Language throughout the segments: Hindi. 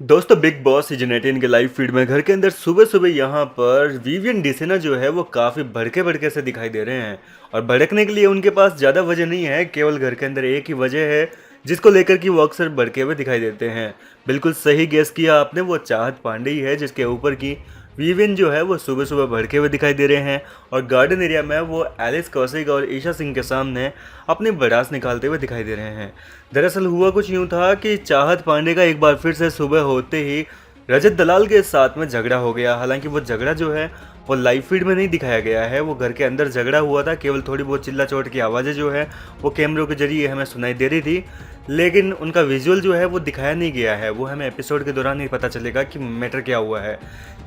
दोस्तों बिग बॉस सीजन 18 के लाइव फीड में घर के अंदर सुबह सुबह यहाँ पर विवियन डिसेना जो है वो काफ़ी भड़के भड़के से दिखाई दे रहे हैं। और भड़कने के लिए उनके पास ज़्यादा वजह नहीं है, केवल घर के अंदर एक ही वजह है जिसको लेकर कि वो अक्सर भड़के हुए दिखाई देते हैं। बिल्कुल सही गेस किया आपने, वो चाहत पांडे ही है जिसके ऊपर की विवियन जो है वो सुबह सुबह भड़के हुए दिखाई दे रहे हैं। और गार्डन एरिया में वो एलिस कौशिक और ईशा सिंह के सामने अपनी भड़ास निकालते हुए दिखाई दे रहे हैं। दरअसल हुआ कुछ यूं था कि चाहत पांडे का एक बार फिर से सुबह होते ही रजत दलाल के साथ में झगड़ा हो गया। हालांकि वो झगड़ा जो है वो लाइव फीड में नहीं दिखाया गया है, वो घर के अंदर झगड़ा हुआ था। केवल थोड़ी बहुत चिल्ला चोट की आवाज़ें जो है वो कैमरों के जरिए हमें सुनाई दे रही थी, लेकिन उनका विजुअल जो है वो दिखाया नहीं गया है। वो हमें एपिसोड के दौरान ही पता चलेगा कि मैटर क्या हुआ है।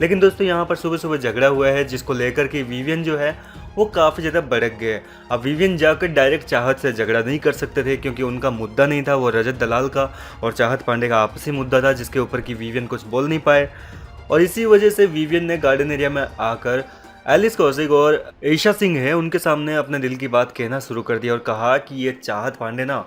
लेकिन दोस्तों यहाँ पर सुबह सुबह झगड़ा हुआ है जिसको लेकर कि विवियन जो है वो काफ़ी ज़्यादा भड़क गए। अब विवियन जाकर डायरेक्ट चाहत से झगड़ा नहीं कर सकते थे क्योंकि उनका मुद्दा नहीं था, वो रजत दलाल का और चाहत पांडे का आपसी मुद्दा था जिसके ऊपर कि विवियन कुछ बोल नहीं पाए। और इसी वजह से विवियन ने गार्डन एरिया में आकर एलिस कौशिक और ईशा सिंह है उनके सामने अपने दिल की बात कहना शुरू कर दिया और कहा कि ये चाहत पांडे ना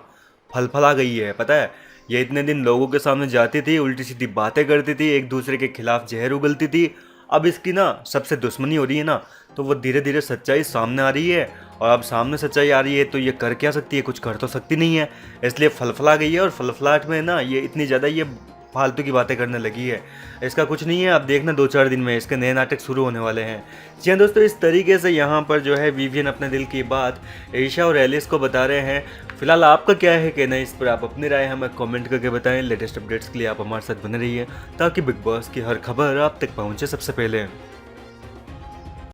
फलफला गई है। पता है, ये इतने दिन लोगों के सामने जाती थी, उल्टी सीधी बातें करती थी, एक दूसरे के खिलाफ जहर उगलती थी। अब इसकी ना सबसे दुश्मनी हो रही है ना, तो वो धीरे धीरे सच्चाई सामने आ रही है। और अब सामने सच्चाई आ रही है तो ये कर क्या सकती है, कुछ कर तो सकती नहीं है। इसलिए फलफला गई है और फलफलाहट में ना ये इतनी ज़्यादा ये फालतू की बातें करने लगी है। इसका कुछ नहीं है, अब देखना 2-4 दिन में इसके नए नाटक शुरू होने वाले हैं। जी हाँ दोस्तों, इस तरीके से यहाँ पर जो है विवियन अपने दिल की बात ईशा और एलिस को बता रहे हैं। फिलहाल आपका क्या है कहना इस पर, आप अपनी राय हमें कमेंट करके बताएं। लेटेस्ट अपडेट्स के लिए आप हमारे साथ बने रहिए ताकि बिग बॉस की हर खबर आप तक पहुँचे सबसे पहले।